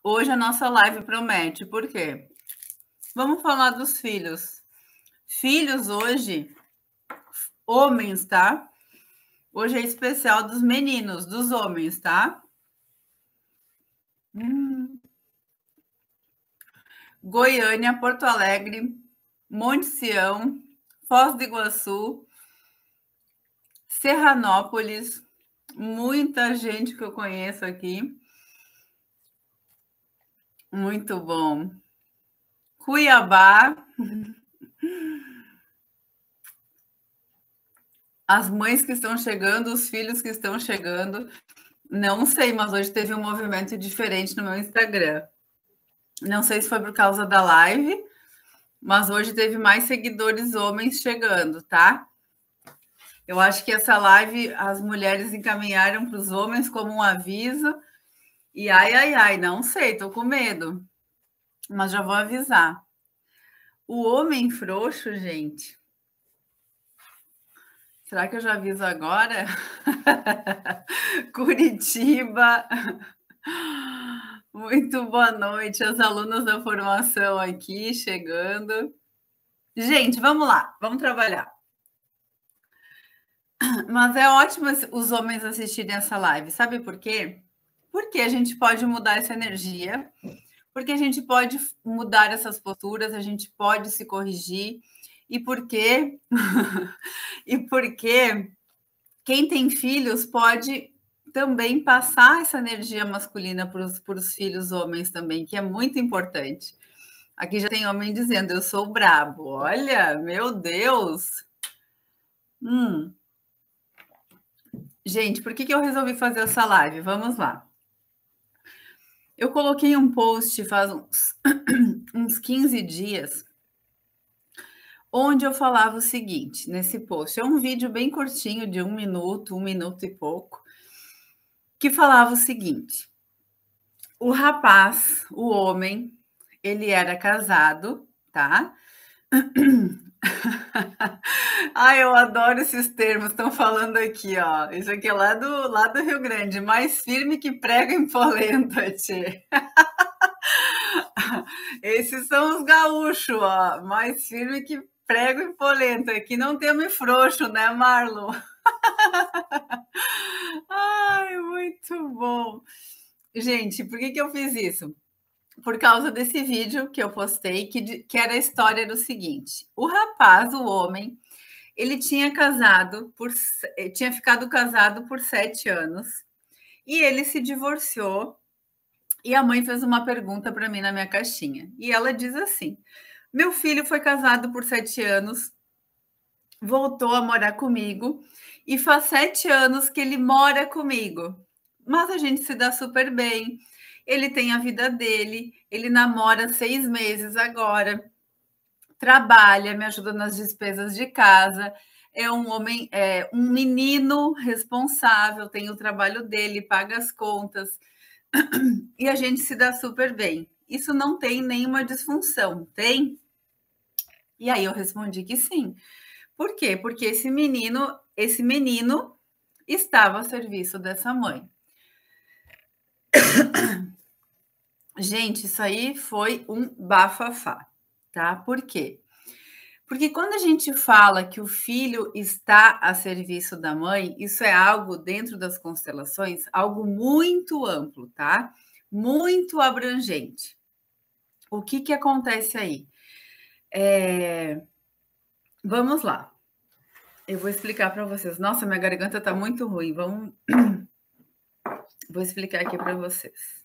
Hoje a nossa live promete, por quê? Vamos falar dos filhos. Filhos hoje, homens, tá? Hoje é especial dos meninos, dos homens, tá? Goiânia, Porto Alegre, Monte Sião, Foz do Iguaçu, Serranópolis, muita gente que eu conheço aqui. Muito bom. Cuiabá, as mães que estão chegando, os filhos que estão chegando. Não sei, mas hoje teve um movimento diferente no meu Instagram. Não sei se foi por causa da live, mas hoje teve mais seguidores homens chegando, tá? Eu acho que essa live as mulheres encaminharam para os homens como um aviso. E ai, não sei, tô com medo. Mas já vou avisar. O homem frouxo, gente. Será que eu já aviso agora? Curitiba. Muito boa noite, as alunas da formação aqui chegando. Gente, vamos lá, vamos trabalhar. Mas é ótimo os homens assistirem essa live, sabe por quê? Porque a gente pode mudar essa energia, porque a gente pode mudar essas posturas, a gente pode se corrigir, e porque e porque quem tem filhos pode também passar essa energia masculina para os filhos homens também, que é muito importante. Aqui já tem homem dizendo, eu sou brabo. Olha, meu Deus! Gente, por que eu resolvi fazer essa live? Vamos lá. Eu coloquei um post faz uns 15 dias, onde eu falava o seguinte, nesse post. É um vídeo bem curtinho, de 1 minuto e pouco, que falava o seguinte. O rapaz, o homem, ele era casado, tá? Ai, eu adoro esses termos, estão falando aqui, ó. Isso aqui é lá do Rio Grande, mais firme que prego em polenta, tchê. Esses são os gaúchos, ó, mais firme que prego em polenta. Aqui não temos frouxo, né, Marlon? Ai, muito bom. Gente, por que eu fiz isso? Por causa desse vídeo que eu postei, que era a história do seguinte: o rapaz, o homem, ele tinha ficado casado por 7 anos e ele se divorciou. E a mãe fez uma pergunta para mim na minha caixinha. E ela diz assim: meu filho foi casado por 7 anos, voltou a morar comigo e faz 7 anos que ele mora comigo. Mas a gente se dá super bem. Ele tem a vida dele, ele namora 6 meses agora, trabalha, me ajuda nas despesas de casa, é um homem, é um menino responsável, tem o trabalho dele, paga as contas, e a gente se dá super bem. Isso não tem nenhuma disfunção, tem? E aí eu respondi que sim. Por quê? Porque esse menino estava a serviço dessa mãe. Gente, isso aí foi um bafafá, tá? Por quê? Porque quando a gente fala que o filho está a serviço da mãe, isso é algo dentro das constelações, algo muito amplo, tá? Muito abrangente. O que acontece aí? Vamos lá. Eu vou explicar para vocês. Nossa, minha garganta está muito ruim. Vou explicar aqui para vocês.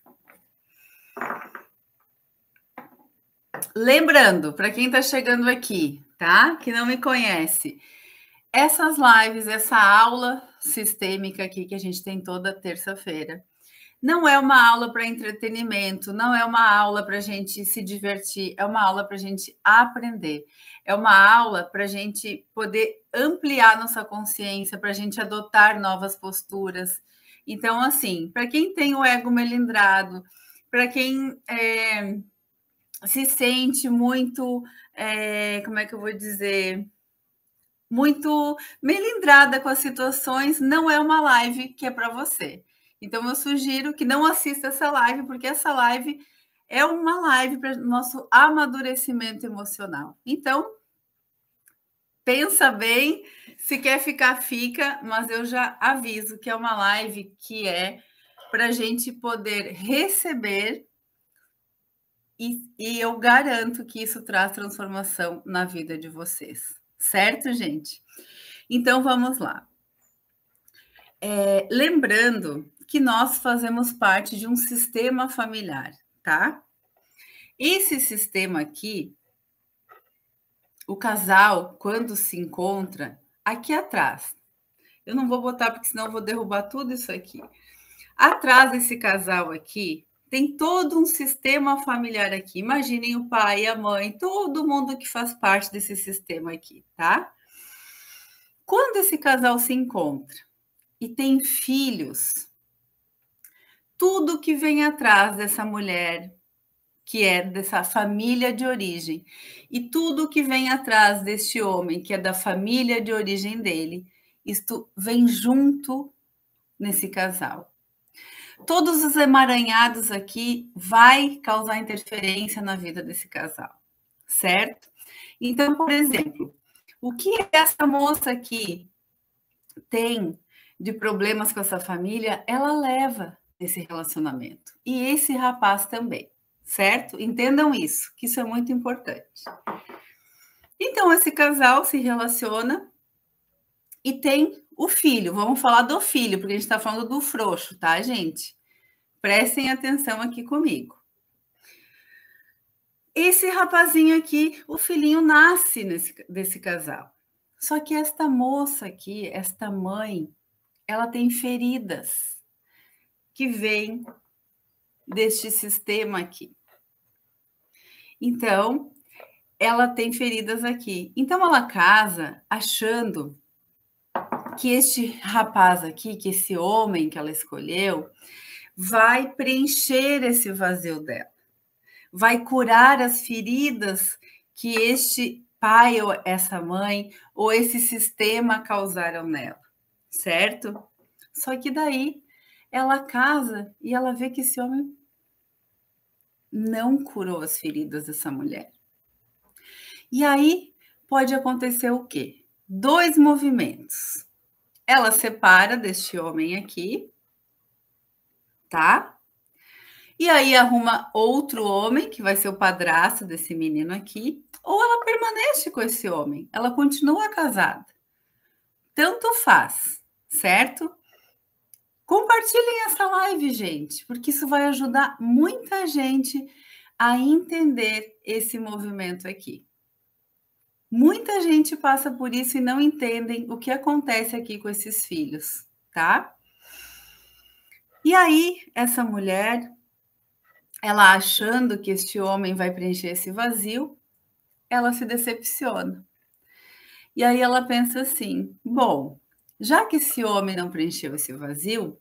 Lembrando, para quem está chegando aqui, tá? Que não me conhece, essas lives, essa aula sistêmica aqui que a gente tem toda terça-feira, não é uma aula para entretenimento, não é uma aula para a gente se divertir, é uma aula para a gente aprender, é uma aula para a gente poder ampliar nossa consciência, para a gente adotar novas posturas. Então, assim, para quem tem o ego melindrado, para quem se sente muito, como é que eu vou dizer, muito melindrada com as situações, não é uma live que é para você. Então, eu sugiro que não assista essa live, porque essa live é uma live para nosso amadurecimento emocional. Então, pensa bem, se quer ficar, fica, mas eu já aviso que é uma live que é para a gente poder receber e eu garanto que isso traz transformação na vida de vocês. Certo, gente? Então, vamos lá. Lembrando que nós fazemos parte de um sistema familiar, tá? Esse sistema aqui, o casal, quando se encontra, aqui atrás, eu não vou botar porque senão eu vou derrubar tudo isso aqui. Atrás desse casal aqui, tem todo um sistema familiar aqui. Imaginem o pai, a mãe, todo mundo que faz parte desse sistema aqui, tá? Quando esse casal se encontra e tem filhos, tudo que vem atrás dessa mulher, que é dessa família de origem, e tudo que vem atrás deste homem, que é da família de origem dele, isto vem junto nesse casal. Todos os emaranhados aqui vai causar interferência na vida desse casal, certo? Então, por exemplo, o que essa moça aqui tem de problemas com essa família, ela leva nesse relacionamento. E esse rapaz também, certo? Entendam isso, que isso é muito importante. Então, esse casal se relaciona e tem o filho. Vamos falar do filho, porque a gente está falando do frouxo, tá, gente? Prestem atenção aqui comigo. Esse rapazinho aqui, o filhinho nasce desse casal. Só que esta moça aqui, esta mãe, ela tem feridas que vêm deste sistema aqui. Então, ela tem feridas aqui. Então, ela casa achando que este rapaz aqui, que esse homem que ela escolheu, vai preencher esse vazio dela. Vai curar as feridas que este pai ou essa mãe ou esse sistema causaram nela, certo? Só que daí ela casa e ela vê que esse homem não curou as feridas dessa mulher. E aí pode acontecer o quê? 2 movimentos. Ela separa deste homem aqui, tá? E aí arruma outro homem, que vai ser o padrasto desse menino aqui, ou ela permanece com esse homem, ela continua casada. Tanto faz, certo? Compartilhem essa live, gente, porque isso vai ajudar muita gente a entender esse movimento aqui. Muita gente passa por isso e não entendem o que acontece aqui com esses filhos, tá? E aí, essa mulher, ela achando que este homem vai preencher esse vazio, ela se decepciona. E aí ela pensa assim: bom, já que esse homem não preencheu esse vazio,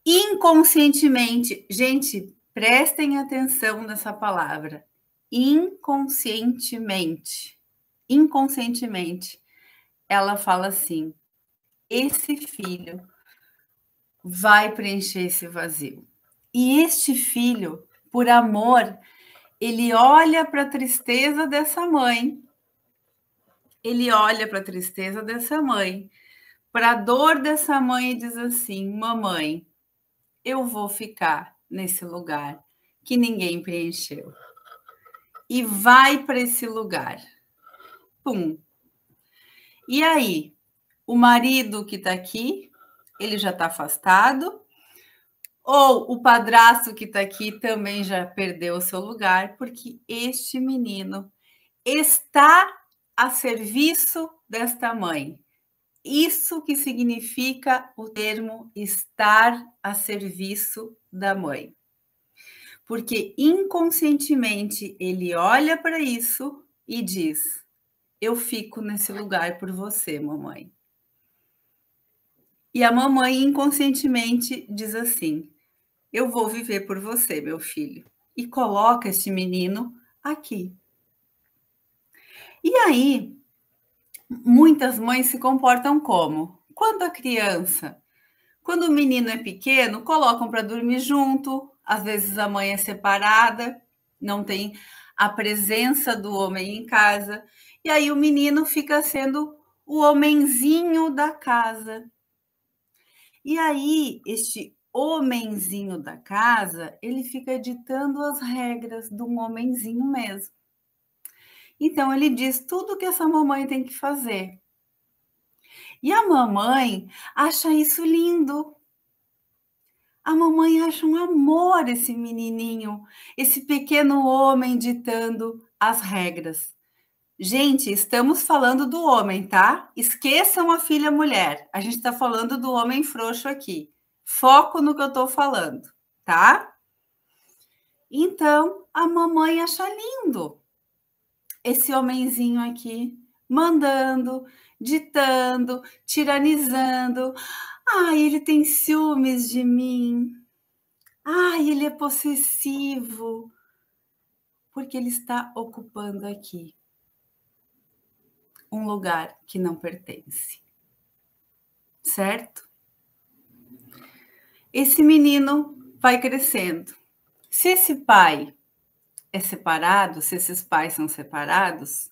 inconscientemente, gente, prestem atenção nessa palavra, inconscientemente, ela fala assim: esse filho vai preencher esse vazio. E este filho, por amor, ele olha para a tristeza dessa mãe, para a dor dessa mãe e diz assim: mamãe, eu vou ficar nesse lugar que ninguém preencheu. E vai para esse lugar. Pum. E aí, o marido que está aqui, ele já está afastado, ou o padrasto que está aqui também já perdeu o seu lugar, porque este menino está a serviço desta mãe. Isso que significa o termo estar a serviço da mãe. Porque inconscientemente ele olha para isso e diz: eu fico nesse lugar por você, mamãe. E a mamãe inconscientemente diz assim: eu vou viver por você, meu filho. E coloca este menino aqui. E aí, muitas mães se comportam como? Quando a criança Quando o menino é pequeno, colocam para dormir junto, às vezes a mãe é separada, não tem a presença do homem em casa, e aí o menino fica sendo o homenzinho da casa. E aí, este homenzinho da casa, ele fica ditando as regras de um homenzinho mesmo. Então, ele diz tudo o que essa mamãe tem que fazer. E a mamãe acha isso lindo. A mamãe acha um amor esse menininho, esse pequeno homem ditando as regras. Gente, estamos falando do homem, tá? Esqueçam a filha mulher. A gente está falando do homem frouxo aqui. Foco no que eu estou falando, tá? Então, a mamãe acha lindo esse homenzinho aqui, mandando, ditando, tiranizando. Ai, ele tem ciúmes de mim. Ai, ele é possessivo. Porque ele está ocupando aqui um lugar que não pertence. Certo? Esse menino vai crescendo. Se esse pai é separado, se esses pais são separados,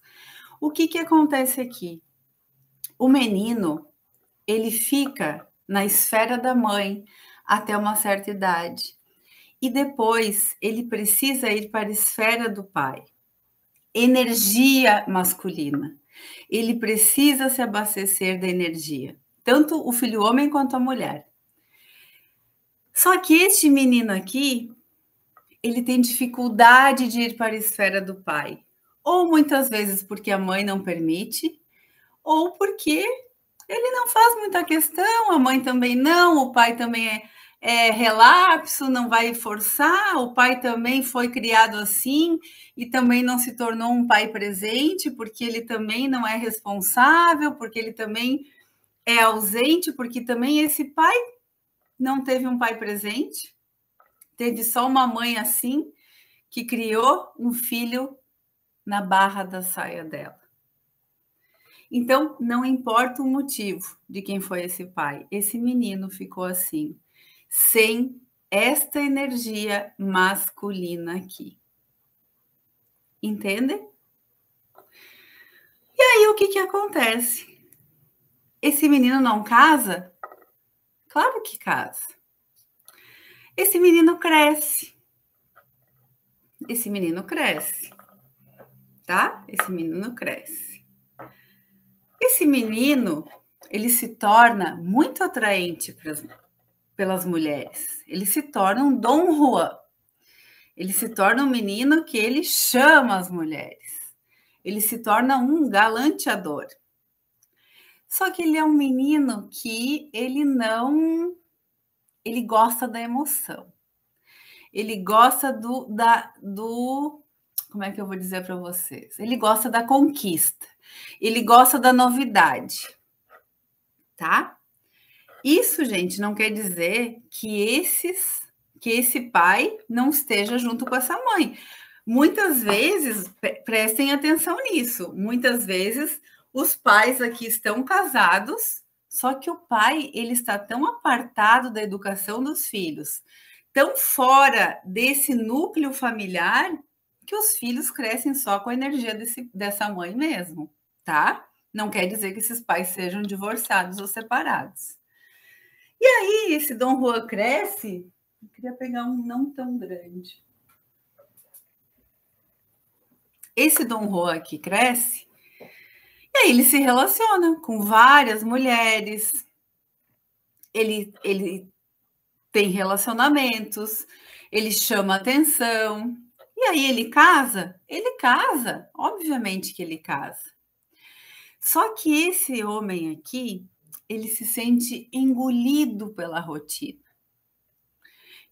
o que acontece aqui? O menino, ele fica na esfera da mãe até uma certa idade. E depois ele precisa ir para a esfera do pai. Energia masculina. Ele precisa se abastecer da energia. Tanto o filho homem quanto a mulher. Só que este menino aqui, ele tem dificuldade de ir para a esfera do pai. Ou muitas vezes porque a mãe não permite, ou porque ele não faz muita questão, a mãe também não, o pai também é relapso, não vai forçar, o pai também foi criado assim e também não se tornou um pai presente, porque ele também não é responsável, porque ele também é ausente, porque também esse pai não teve um pai presente, teve só uma mãe assim, que criou um filho na barra da saia dela. Então, não importa o motivo de quem foi esse pai, esse menino ficou assim, sem esta energia masculina aqui. Entende? E aí, o que acontece? Esse menino não casa? Claro que casa. Esse menino cresce. Esse menino cresce. Tá? Esse menino cresce. Esse menino, ele se torna muito atraente pelas mulheres. Ele se torna um Dom Juan. Ele se torna um menino que ele chama as mulheres. Ele se torna um galanteador. Só que ele é um menino que ele gosta da emoção. Ele gosta como é que eu vou dizer para vocês? Ele gosta da conquista. Ele gosta da novidade. Tá? Isso, gente, não quer dizer que esse pai não esteja junto com essa mãe. Muitas vezes, prestem atenção nisso, muitas vezes os pais aqui estão casados, só que o pai ele está tão apartado da educação dos filhos, tão fora desse núcleo familiar, que os filhos crescem só com a energia dessa mãe mesmo, tá? Não quer dizer que esses pais sejam divorciados ou separados. E aí, esse Dom Juan cresce. Eu queria pegar um não tão grande. Esse Dom Juan aqui cresce, e aí ele se relaciona com várias mulheres. Ele tem relacionamentos, ele chama atenção. E aí ele casa? Ele casa, obviamente que ele casa. Só que esse homem aqui, ele se sente engolido pela rotina.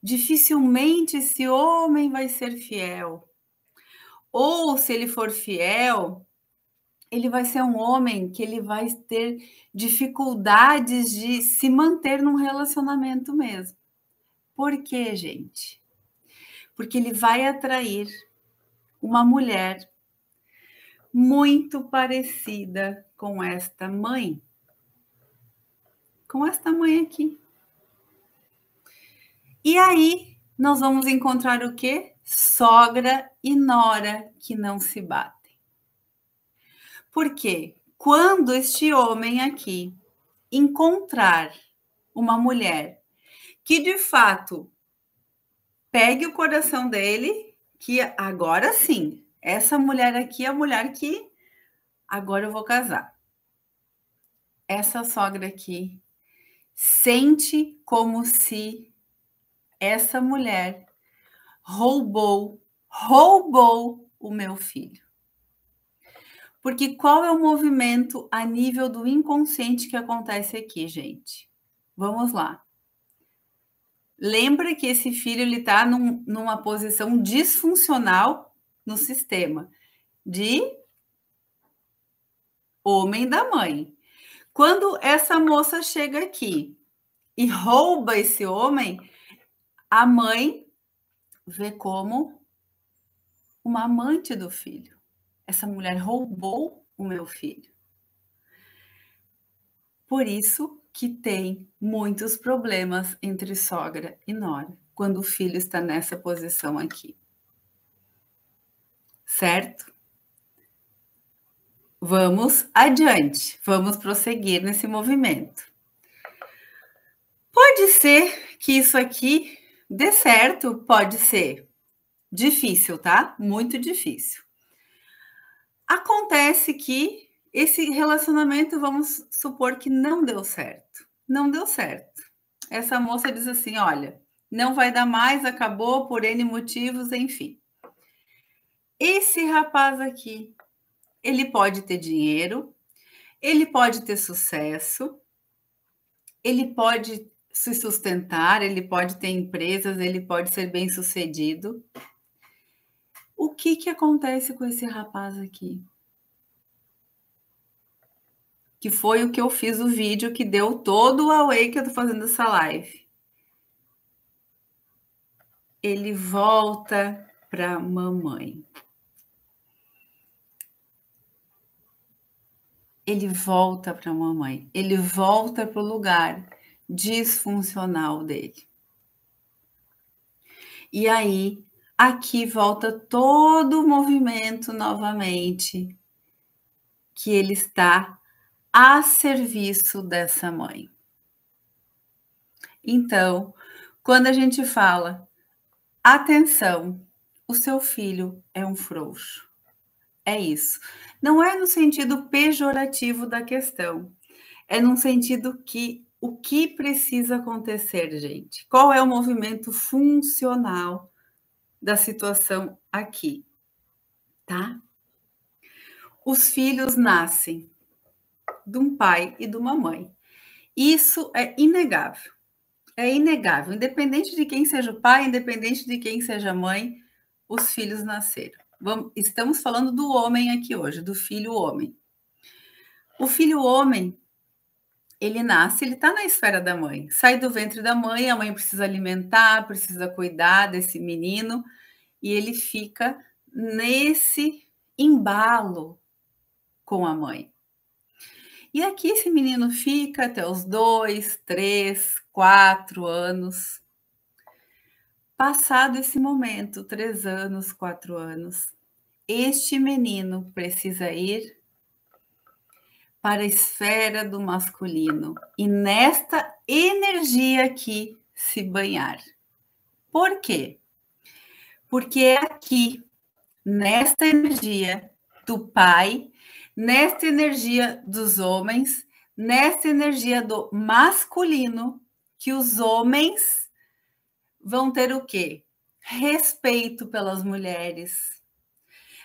Dificilmente esse homem vai ser fiel. Ou se ele for fiel, ele vai ser um homem que ele vai ter dificuldades de se manter num relacionamento mesmo. Por quê, gente? Porque ele vai atrair uma mulher muito parecida com esta mãe. Com esta mãe aqui. E aí nós vamos encontrar o quê? Sogra e nora que não se batem. Por quê? Quando este homem aqui encontrar uma mulher que de fato pegue o coração dele, que agora sim, essa mulher aqui é a mulher que agora eu vou casar. Essa sogra aqui sente como se essa mulher roubou o meu filho. Porque qual é o movimento a nível do inconsciente que acontece aqui, gente? Vamos lá. Lembra que esse filho ele está numa posição disfuncional no sistema de homem da mãe. Quando essa moça chega aqui e rouba esse homem, a mãe vê como uma amante do filho. Essa mulher roubou o meu filho. Por isso que tem muitos problemas entre sogra e nora, quando o filho está nessa posição aqui. Certo? Vamos adiante, vamos prosseguir nesse movimento. Pode ser que isso aqui dê certo, pode ser difícil, tá? Muito difícil. Acontece que esse relacionamento, vamos supor que não deu certo. Não deu certo. Essa moça diz assim: olha, não vai dar mais, acabou por N motivos, enfim. Esse rapaz aqui, ele pode ter dinheiro, ele pode ter sucesso, ele pode se sustentar, ele pode ter empresas, ele pode ser bem-sucedido. O que acontece com esse rapaz aqui? Que foi o que eu fiz o vídeo que deu todo o away que eu tô fazendo essa live. Ele volta para mamãe. Ele volta para a mamãe. Ele volta para o lugar disfuncional dele. E aí, aqui volta todo o movimento novamente que ele está a serviço dessa mãe. Então, quando a gente fala, atenção, o seu filho é um frouxo. É isso. Não é no sentido pejorativo da questão. É no sentido que o que precisa acontecer, gente? Qual é o movimento funcional da situação aqui, tá? Os filhos nascem de um pai e de uma mãe. Isso é inegável. É inegável. Independente de quem seja o pai, independente de quem seja a mãe, os filhos nasceram. Estamos falando do homem aqui hoje, do filho homem. O filho homem, ele nasce, ele está na esfera da mãe. Sai do ventre da mãe, a mãe precisa alimentar, precisa cuidar desse menino, e ele fica nesse embalo com a mãe. E aqui esse menino fica até os 2, 3, 4 anos. Passado esse momento, 3 anos, 4 anos, este menino precisa ir para a esfera do masculino e nesta energia aqui se banhar. Por quê? Porque é aqui, nesta energia do pai, nesta energia dos homens, nesta energia do masculino, que os homens vão ter o quê? Respeito pelas mulheres.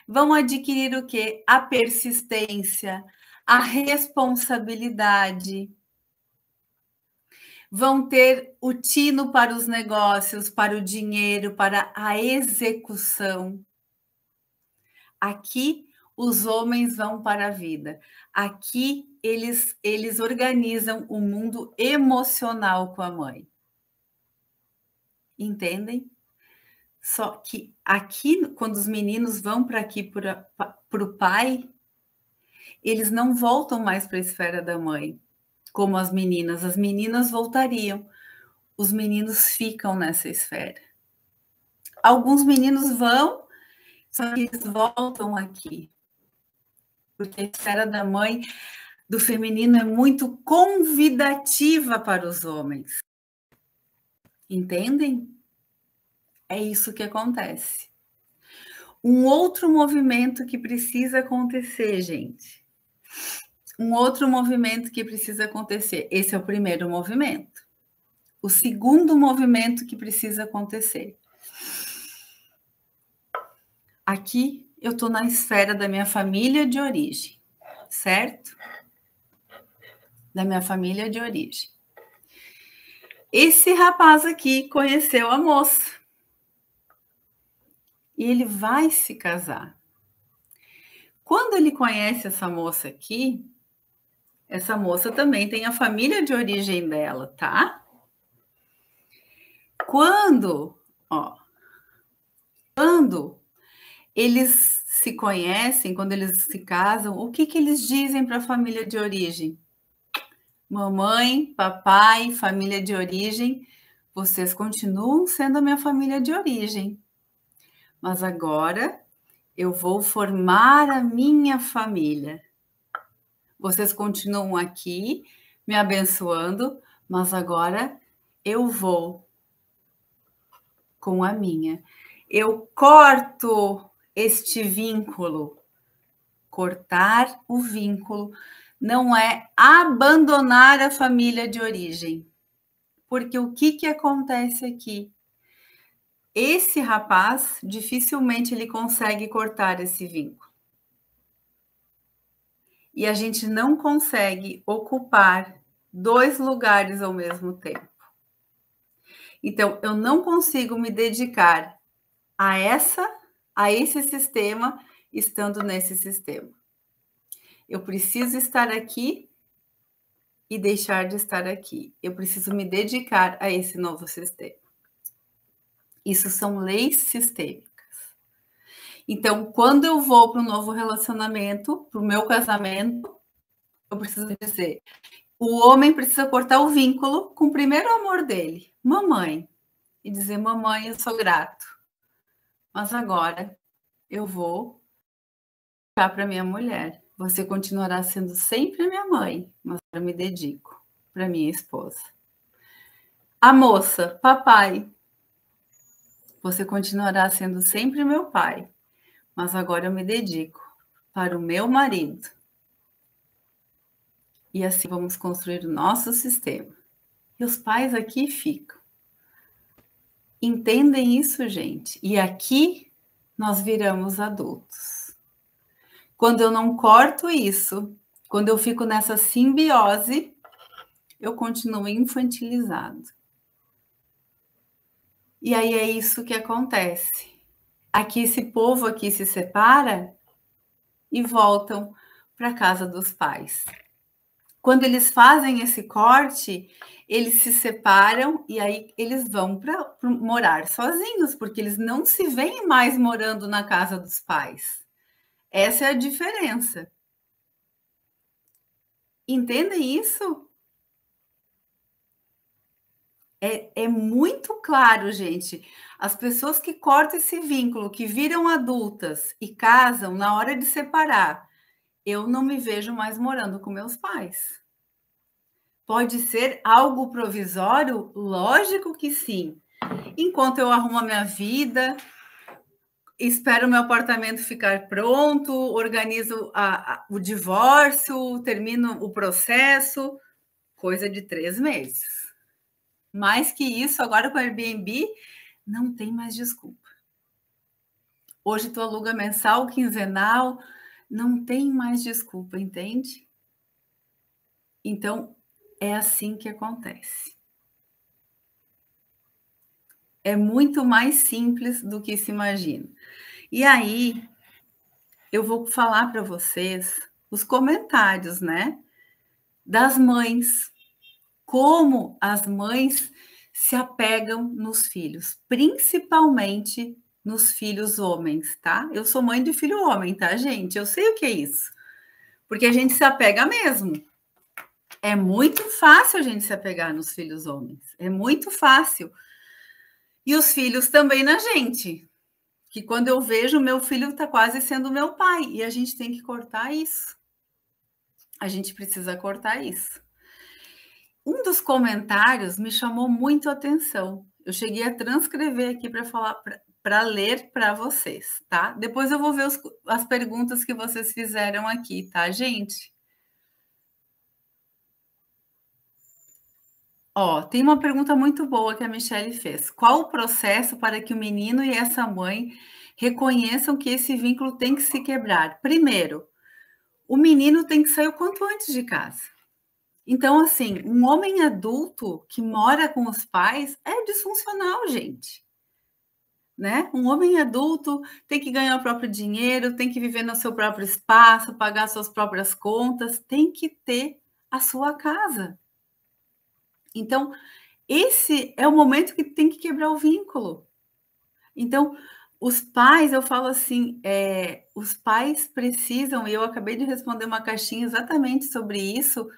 Vão adquirir o quê? A persistência, a responsabilidade. Vão ter o tino para os negócios, para o dinheiro, para a execução. Aqui, os homens vão para a vida. Aqui, eles organizam o mundo emocional com a mãe. Entendem? Só que aqui, quando os meninos vão para aqui para o pai, eles não voltam mais para a esfera da mãe, como as meninas. As meninas voltariam. os meninos ficam nessa esfera. Alguns meninos vão, só que eles voltam aqui. Porque a esfera da mãe, do feminino, é muito convidativa para os homens. Entendem? É isso que acontece. Um outro movimento que precisa acontecer, gente. Um outro movimento que precisa acontecer. Esse é o primeiro movimento. O segundo movimento que precisa acontecer. Aqui eu estou na esfera da minha família de origem, certo? Da minha família de origem. Esse rapaz aqui conheceu a moça. E ele vai se casar. Quando ele conhece essa moça aqui, essa moça também tem a família de origem dela, tá? Quando eles se conhecem, quando eles se casam, o que eles dizem para a família de origem? Mamãe, papai, família de origem, vocês continuam sendo a minha família de origem. Mas agora eu vou formar a minha família. Vocês continuam aqui me abençoando, mas agora eu vou com a minha. Eu corto este vínculo. Cortar o vínculo não é abandonar a família de origem. Porque o que acontece aqui? Esse rapaz, dificilmente ele consegue cortar esse vínculo. E a gente não consegue ocupar 2 lugares ao mesmo tempo. Então, eu não consigo me dedicar a esse sistema, estando nesse sistema. Eu preciso estar aqui e deixar de estar aqui. Eu preciso me dedicar a esse novo sistema. Isso são leis sistêmicas. Então, quando eu vou para um novo relacionamento, para o meu casamento, eu preciso dizer, o homem precisa cortar o vínculo com o primeiro amor dele, mamãe, e dizer, mamãe, eu sou grato, mas agora eu vou ficar para minha mulher. Você continuará sendo sempre minha mãe, mas eu me dedico para minha esposa. A moça, papai, você continuará sendo sempre meu pai, mas agora eu me dedico para o meu marido. E assim vamos construir o nosso sistema. E os pais aqui ficam. Entendem isso, gente? E aqui nós viramos adultos. Quando eu não corto isso, quando eu fico nessa simbiose, eu continuo infantilizado. E aí é isso que acontece. Aqui esse povo aqui se separa e voltam para a casa dos pais. Quando eles fazem esse corte, eles se separam e aí eles vão para morar sozinhos, porque eles não se veem mais morando na casa dos pais. Essa é a diferença. Entendem isso? É muito claro, gente. As pessoas que cortam esse vínculo, que viram adultas e casam na hora de separar, eu não me vejo mais morando com meus pais. Pode ser algo provisório? Lógico que sim. Enquanto eu arrumo a minha vida, espero o meu apartamento ficar pronto, organizo o divórcio, termino o processo, coisa de 3 meses. Mais que isso, agora com o Airbnb, não tem mais desculpa. Hoje tu aluga mensal, quinzenal, não tem mais desculpa, entende? Então, é assim que acontece. É muito mais simples do que se imagina. E aí, eu vou falar para vocês os comentários, né? Das mães. Como as mães se apegam nos filhos, principalmente nos filhos homens, tá? Eu sou mãe de filho homem, tá, gente? Eu sei o que é isso. Porque a gente se apega mesmo. É muito fácil a gente se apegar nos filhos homens. É muito fácil. E os filhos também na gente. Que quando eu vejo, meu filho está quase sendo meu pai. E a gente tem que cortar isso. A gente precisa cortar isso. Um dos comentários me chamou muito a atenção. Eu cheguei a transcrever aqui para falar, para ler para vocês, tá? Depois eu vou ver as perguntas que vocês fizeram aqui, tá, gente? Ó, tem uma pergunta muito boa que a Michelle fez. Qual o processo para que o menino e essa mãe reconheçam que esse vínculo tem que se quebrar? Primeiro, o menino tem que sair o quanto antes de casa. Então, assim, um homem adulto que mora com os pais é disfuncional, gente. Né? Um homem adulto tem que ganhar o próprio dinheiro, tem que viver no seu próprio espaço, pagar suas próprias contas, tem que ter a sua casa. Então, esse é o momento que tem que quebrar o vínculo. Então, os pais, eu falo assim, os pais precisam, e eu acabei de responder uma caixinha exatamente sobre isso,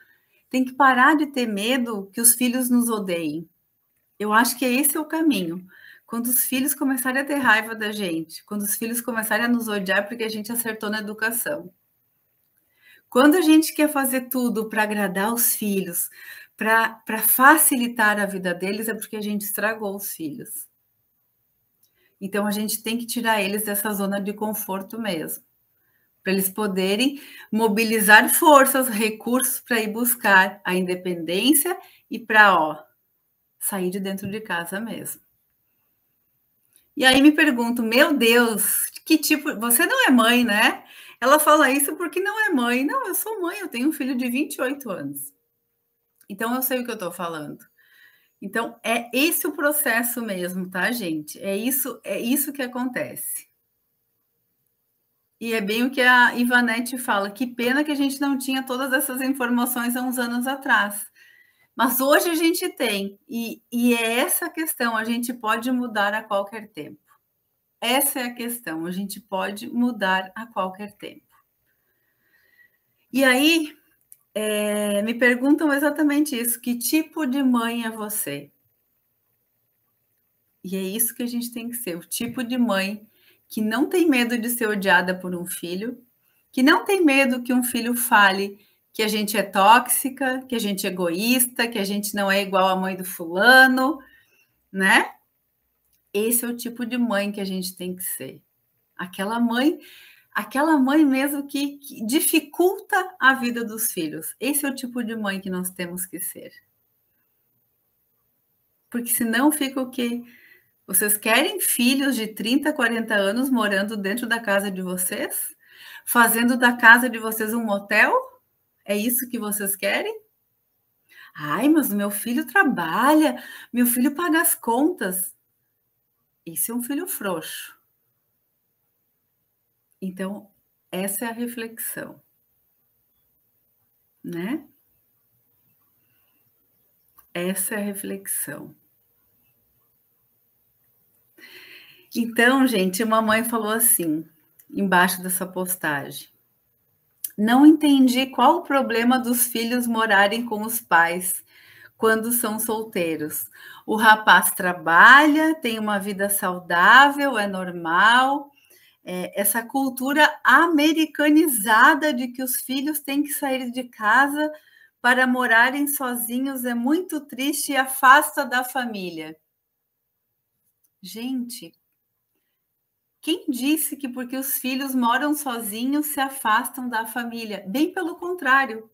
tem que parar de ter medo que os filhos nos odeiem. Eu acho que esse é o caminho. Quando os filhos começarem a ter raiva da gente, quando os filhos começarem a nos odiar porque a gente acertou na educação. Quando a gente quer fazer tudo para agradar os filhos, para facilitar a vida deles, é porque a gente estragou os filhos. Então, a gente tem que tirar eles dessa zona de conforto mesmo, para eles poderem mobilizar forças, recursos para ir buscar a independência e para, sair de dentro de casa mesmo. E aí me pergunto, meu Deus, que tipo... Você não é mãe, né? Ela fala isso porque não é mãe. Não, eu sou mãe, eu tenho um filho de 28 anos. Então, eu sei o que eu estou falando. Então, é esse o processo mesmo, tá, gente? É isso que acontece. E é bem o que a Ivanete fala, que pena que a gente não tinha todas essas informações há uns anos atrás. Mas hoje a gente tem, e é essa a questão, a gente pode mudar a qualquer tempo. Essa é a questão, a gente pode mudar a qualquer tempo. E aí, me perguntam exatamente isso, que tipo de mãe é você? E é isso que a gente tem que ser, o tipo de mãe que não tem medo de ser odiada por um filho, que não tem medo que um filho fale que a gente é tóxica, que a gente é egoísta, que a gente não é igual à mãe do fulano, né? Esse é o tipo de mãe que a gente tem que ser. Aquela mãe mesmo que dificulta a vida dos filhos. Esse é o tipo de mãe que nós temos que ser. Porque senão fica o quê? Vocês querem filhos de 30, 40 anos morando dentro da casa de vocês? Fazendo da casa de vocês um motel? É isso que vocês querem? Ai, mas o meu filho trabalha, meu filho paga as contas. Isso é um filho frouxo. Então, essa é a reflexão, né? Essa é a reflexão. Então, gente, uma mãe falou assim, embaixo dessa postagem: não entendi qual o problema dos filhos morarem com os pais quando são solteiros. O rapaz trabalha, tem uma vida saudável, é normal. Essa cultura americanizada de que os filhos têm que sair de casa para morarem sozinhos é muito triste e afasta da família. Gente, quem disse que porque os filhos moram sozinhos se afastam da família? Bem pelo contrário.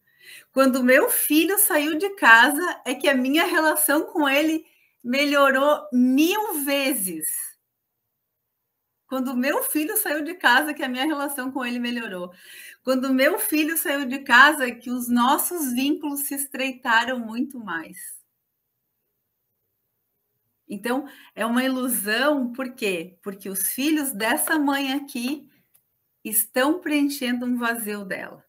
Quando meu filho saiu de casa, é que a minha relação com ele melhorou 1000 vezes. Quando meu filho saiu de casa, que a minha relação com ele melhorou. Quando meu filho saiu de casa, que os nossos vínculos se estreitaram muito mais. Então, é uma ilusão, por quê? Porque os filhos dessa mãe aqui estão preenchendo um vazio dela.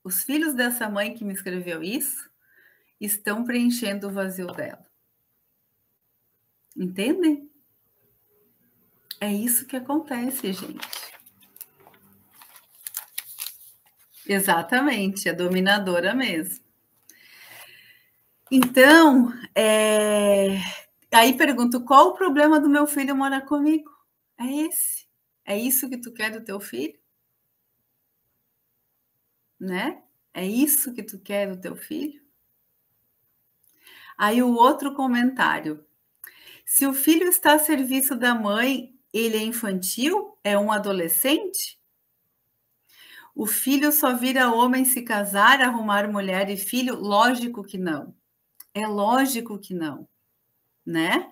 Os filhos dessa mãe que me escreveu isso estão preenchendo o vazio dela. Entendem? É isso que acontece, gente. Exatamente, é dominadora mesmo. Então, aí pergunto: "Qual o problema do meu filho morar comigo?". É esse. É isso que tu quer do teu filho, né? É isso que tu quer do teu filho? Aí o outro comentário: "Se o filho está a serviço da mãe, ele é infantil? É um adolescente? O filho só vira homem se casar, arrumar mulher e filho? Lógico que não. É lógico que não, né?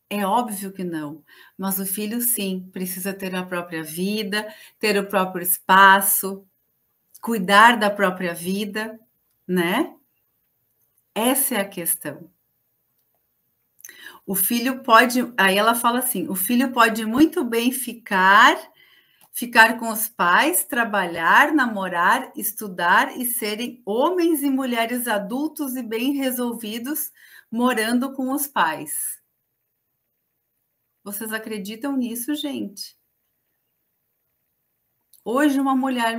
É óbvio que não. Mas o filho, sim, precisa ter a própria vida, ter o próprio espaço, cuidar da própria vida, né? Essa é a questão. O filho pode, aí ela fala assim, o filho pode muito bem ficar com os pais, trabalhar, namorar, estudar e serem homens e mulheres adultos e bem resolvidos morando com os pais. Vocês acreditam nisso, gente? Hoje uma mulher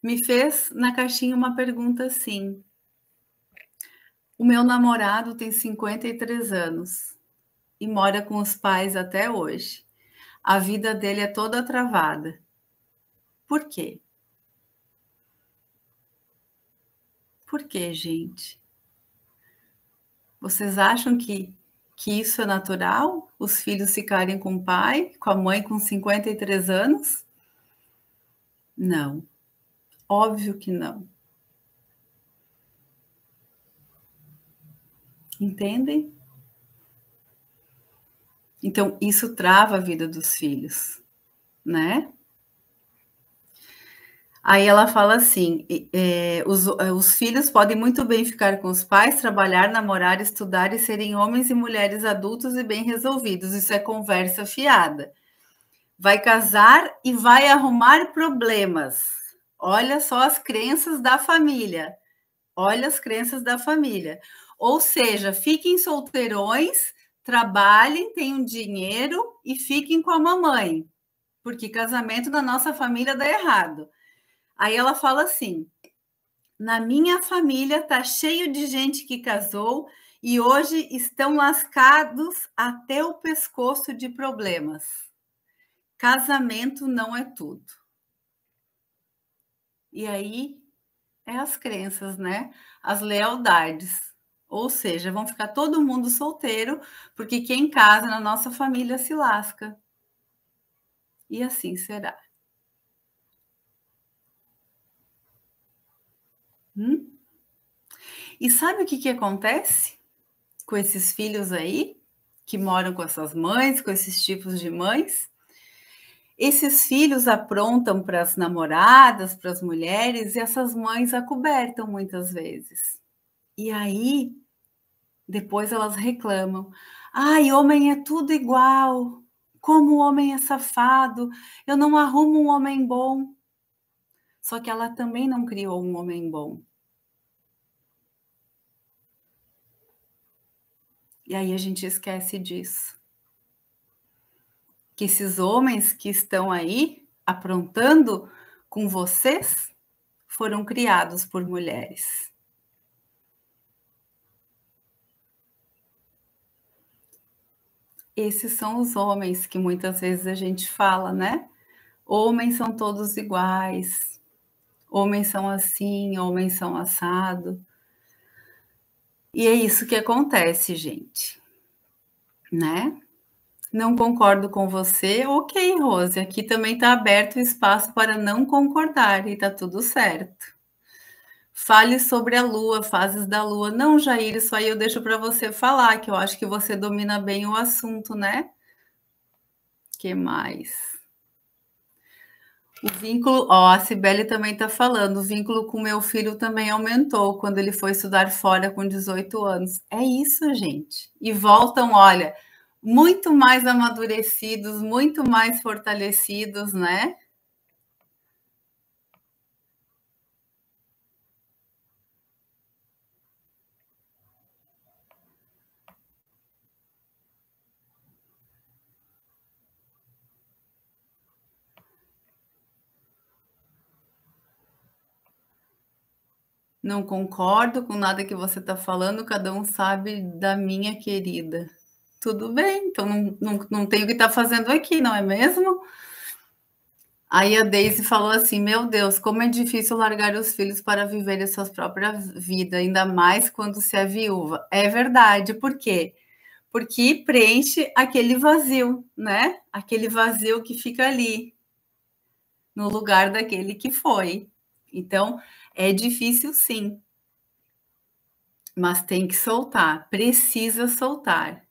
me fez na caixinha uma pergunta assim: o meu namorado tem 53 anos e mora com os pais até hoje. A vida dele é toda travada. Por quê? Por quê, gente? Vocês acham que isso é natural? Os filhos ficarem com o pai, com a mãe com 53 anos? Não, óbvio que não. Entendem? Então, isso trava a vida dos filhos, né? Aí ela fala assim: os filhos podem muito bem ficar com os pais, trabalhar, namorar, estudar e serem homens e mulheres adultos e bem resolvidos. Isso é conversa fiada. Vai casar e vai arrumar problemas. Olha só as crenças da família. Olha as crenças da família. Ou seja, fiquem solteirões, trabalhem, tenham dinheiro e fiquem com a mamãe. Porque casamento na nossa família dá errado. Aí ela fala assim: na minha família tá cheio de gente que casou e hoje estão lascados até o pescoço de problemas. Casamento não é tudo. E aí é as crenças, né? As lealdades. Ou seja, vão ficar todo mundo solteiro, porque quem casa na nossa família se lasca. E assim será. Hum? E sabe o que acontece com esses filhos aí, que moram com essas mães, com esses tipos de mães? Esses filhos aprontam para as namoradas, para as mulheres, e essas mães acobertam muitas vezes. E aí, depois elas reclamam: ai, homem é tudo igual, como o homem é safado, eu não arrumo um homem bom. Só que ela também não criou um homem bom. E aí a gente esquece disso. Que esses homens que estão aí aprontando com vocês foram criados por mulheres. Esses são os homens que muitas vezes a gente fala, né? Homens são todos iguais, homens são assim, homens são assado. E é isso que acontece, gente, né? Não concordo com você, ok, Rose, aqui também está aberto o espaço para não concordar e está tudo certo. Fale sobre a lua, fases da lua. Não, Jair, isso aí eu deixo para você falar, que eu acho que você domina bem o assunto, né? Que mais? O vínculo, ó, a Cibele também está falando, o vínculo com meu filho também aumentou quando ele foi estudar fora com 18 anos. É isso, gente. E voltam, olha, muito mais amadurecidos, muito mais fortalecidos, né? Não concordo com nada que você está falando, cada um sabe da minha querida. Tudo bem, então não tenho o que estar fazendo aqui, não é mesmo? Aí a Daisy falou assim: Meu Deus, como é difícil largar os filhos para viver a sua própria vida, ainda mais quando se é viúva. É verdade, por quê? Porque preenche aquele vazio, né? Aquele vazio que fica ali, no lugar daquele que foi. Então, é difícil sim, mas tem que soltar, precisa soltar.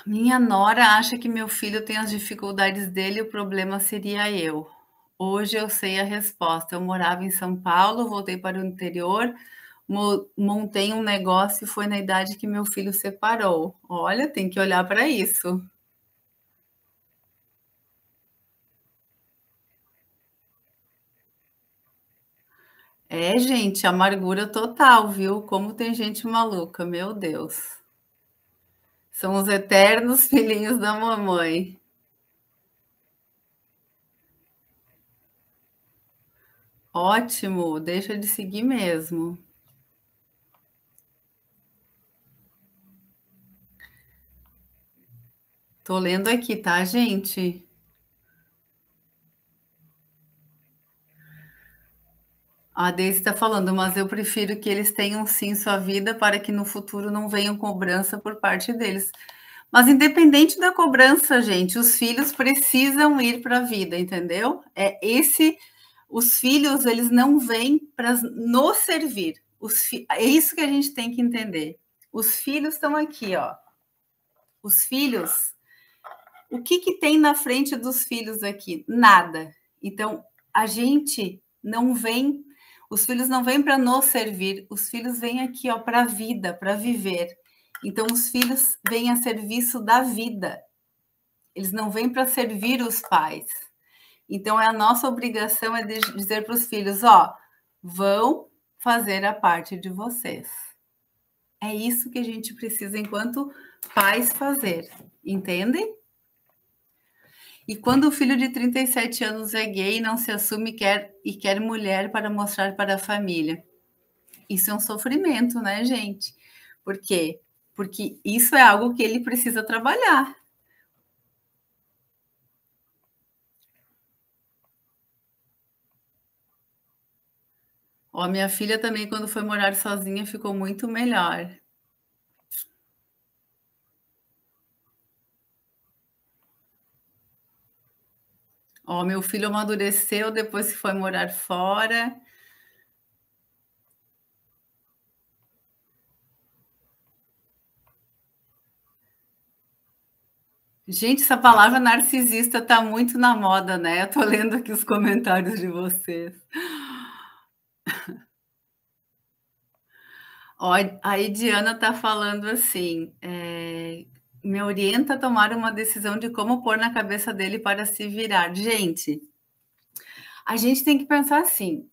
Minha nora acha que meu filho tem as dificuldades dele e o problema seria eu. Hoje eu sei a resposta. Eu morava em São Paulo, voltei para o interior, montei um negócio e foi na idade que meu filho separou. Olha, tem que olhar para isso. É, gente, amargura total, viu? Como tem gente maluca, meu Deus. São os eternos filhinhos da mamãe. Ótimo, deixa de seguir mesmo. Tô lendo aqui, tá, gente? A Daisy está falando, mas eu prefiro que eles tenham sim sua vida para que no futuro não venham cobrança por parte deles. Mas independente da cobrança, gente, os filhos precisam ir para a vida, entendeu? Os filhos, eles não vêm para nos servir. É isso que a gente tem que entender. Os filhos estão aqui, ó. Os filhos, o que que tem na frente dos filhos aqui? Nada. Então, a gente não vem, os filhos não vêm para nos servir, os filhos vêm aqui, ó, para a vida, para viver. Então, os filhos vêm a serviço da vida. Eles não vêm para servir os pais. Então, é a nossa obrigação é dizer para os filhos, ó, vão fazer a parte de vocês. É isso que a gente precisa, enquanto pais, fazer. Entendem? E quando o filho de 37 anos é gay, não se assume e quer mulher para mostrar para a família. Isso é um sofrimento, né, gente? Por quê? Porque isso é algo que ele precisa trabalhar. Ó, minha filha também, quando foi morar sozinha, ficou muito melhor. Ó, meu filho amadureceu depois que foi morar fora. Gente, essa palavra narcisista tá muito na moda, né? Eu tô lendo aqui os comentários de vocês. Ó, a Ediana tá falando assim, me orienta a tomar uma decisão de como pôr na cabeça dele para se virar. Gente, a gente tem que pensar assim,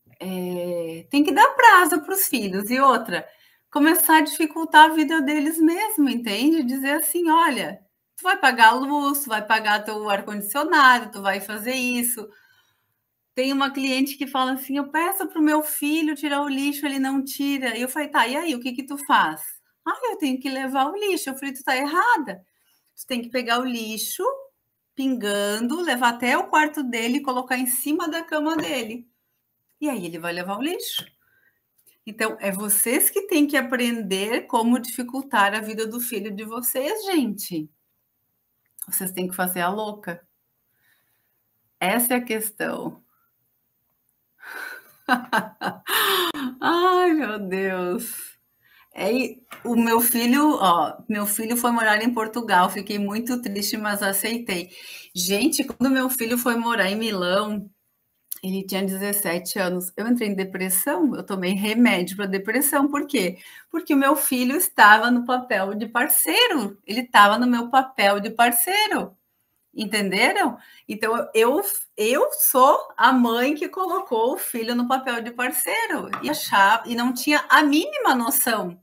tem que dar prazo para os filhos. E outra, começar a dificultar a vida deles mesmo, entende? Dizer assim, olha, tu vai pagar a luz, tu vai pagar teu ar-condicionado, tu vai fazer isso. Tem uma cliente que fala assim: eu peço para o meu filho tirar o lixo, ele não tira. E eu falei: tá, e aí, o que que tu faz? Ah, eu tenho que levar o lixo. Eu falei: tu tá errada. Tu tem que pegar o lixo, pingando, levar até o quarto dele e colocar em cima da cama dele. E aí ele vai levar o lixo. Então, é vocês que têm que aprender como dificultar a vida do filho de vocês, gente. Vocês têm que fazer a louca. Essa é a questão. Ai, meu Deus. O meu filho foi morar em Portugal, fiquei muito triste, mas aceitei. Gente, quando meu filho foi morar em Milão, ele tinha 17 anos, eu entrei em depressão, eu tomei remédio para depressão, por quê? Porque o meu filho estava no papel de parceiro, ele estava no meu papel de parceiro. Entenderam? Então, eu sou a mãe que colocou o filho no papel de parceiro e não tinha a mínima noção.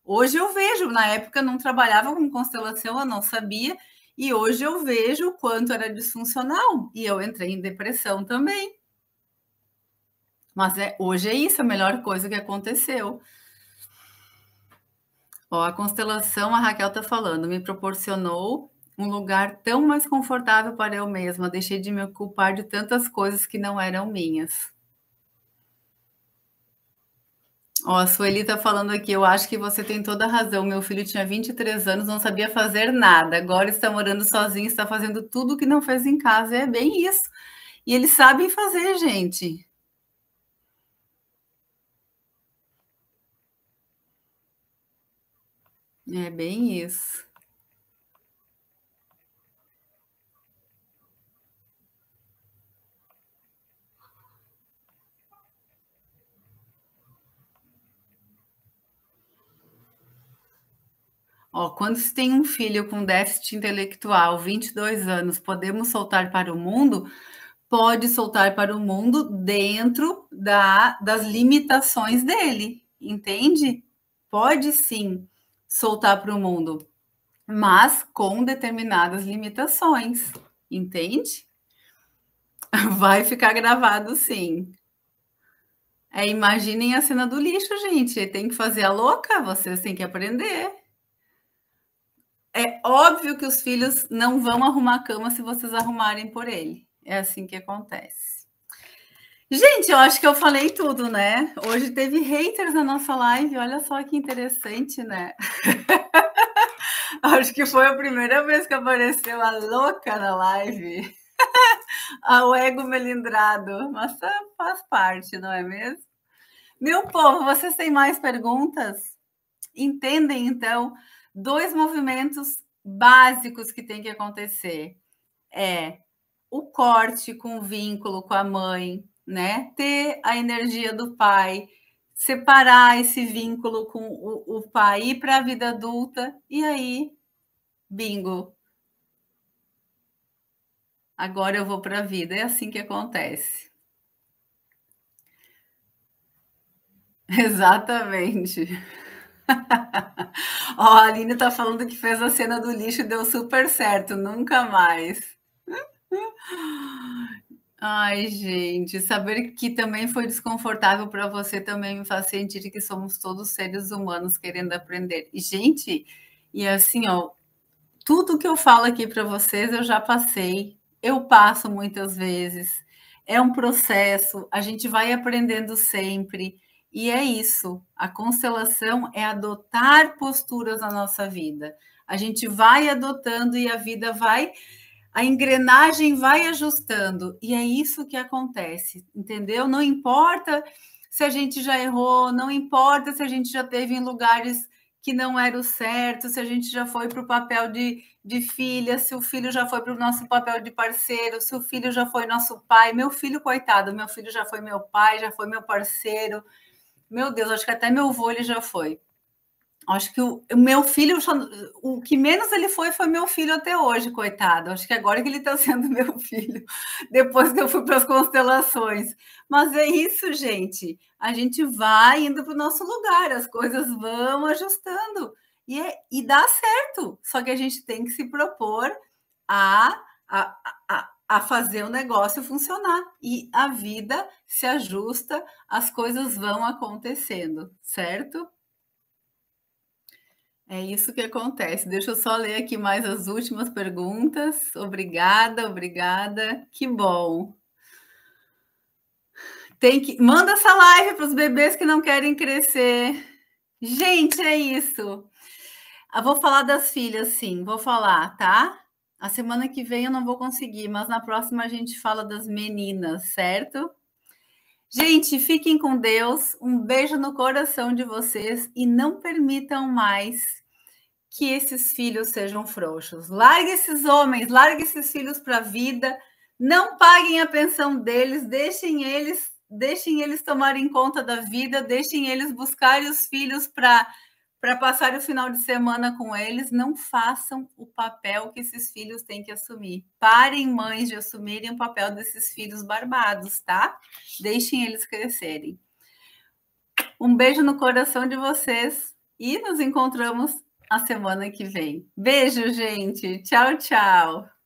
Hoje eu vejo, na época eu não trabalhava com constelação, eu não sabia, E hoje eu vejo o quanto era disfuncional e eu entrei em depressão também. Mas hoje é isso, a melhor coisa que aconteceu. Ó, a constelação, a Raquel está falando, me proporcionou um lugar tão mais confortável para eu mesma. Deixei de me ocupar de tantas coisas que não eram minhas. Ó, a Sueli está falando aqui, eu acho que você tem toda a razão. Meu filho tinha 23 anos, não sabia fazer nada. Agora está morando sozinho, está fazendo tudo que não fez em casa. É bem isso. E eles sabem fazer, gente. É bem isso. Ó, quando se tem um filho com déficit intelectual, 22 anos, podemos soltar para o mundo? Pode soltar para o mundo dentro das limitações dele, entende? Pode sim soltar para o mundo, mas com determinadas limitações, entende? Vai ficar gravado sim. Imaginem a cena do lixo, gente. Tem que fazer a louca, vocês têm que aprender. É óbvio que os filhos não vão arrumar a cama se vocês arrumarem por ele. É assim que acontece. Gente, eu acho que eu falei tudo, né? Hoje teve haters na nossa live, olha só que interessante, né? Acho que foi a primeira vez que apareceu a louca na live. O ego melindrado, mas faz parte, não é mesmo? Meu povo, vocês têm mais perguntas? Entendem, então, 2 movimentos básicos que tem que acontecer. O corte com o vínculo com a mãe, né? Ter a energia do pai, separar esse vínculo com o pai, ir para a vida adulta, e aí, bingo. Agora eu vou para a vida. É assim que acontece. Exatamente. Ó, a Aline tá falando que fez a cena do lixo e deu super certo, nunca mais. Ai, gente, saber que também foi desconfortável para você também me faz sentir que somos todos seres humanos querendo aprender. E, gente, e assim, ó, tudo que eu falo aqui para vocês eu já passei, eu passo muitas vezes. É um processo, a gente vai aprendendo sempre. E é isso. A constelação é adotar posturas na nossa vida. A gente vai adotando e a vida vai, a engrenagem vai ajustando. E é isso que acontece, entendeu? Não importa se a gente já errou, não importa se a gente já teve em lugares que não era o certo, se a gente já foi para o papel de filha, se o filho já foi para o nosso papel de parceiro, se o filho já foi nosso pai. Meu filho, coitado, meu filho já foi meu pai, já foi meu parceiro. Meu Deus, acho que até meu avô ele já foi. Acho que o meu filho, o que menos ele foi meu filho até hoje, coitado. Acho que agora que ele está sendo meu filho, depois que eu fui para as constelações. Mas é isso, gente. A gente vai indo para o nosso lugar, as coisas vão ajustando. E dá certo. Só que a gente tem que se propor a, a fazer o negócio funcionar. E a vida se ajusta, as coisas vão acontecendo, certo? É isso que acontece. Deixa eu só ler aqui mais as últimas perguntas. Obrigada, obrigada. Que bom. Manda essa live para os bebês que não querem crescer. Gente, é isso. Eu vou falar das filhas, sim, vou falar, tá? A semana que vem eu não vou conseguir, mas na próxima a gente fala das meninas, certo? Gente, fiquem com Deus. Um beijo no coração de vocês e não permitam mais que esses filhos sejam frouxos. Largue esses homens, largue esses filhos para a vida, não paguem a pensão deles, deixem eles tomarem conta da vida, deixem eles buscarem os filhos para passar o final de semana com eles, não façam o papel que esses filhos têm que assumir. Parem, mães, de assumirem o papel desses filhos barbados, tá? Deixem eles crescerem. Um beijo no coração de vocês e nos encontramos a semana que vem. Beijo, gente. Tchau, tchau.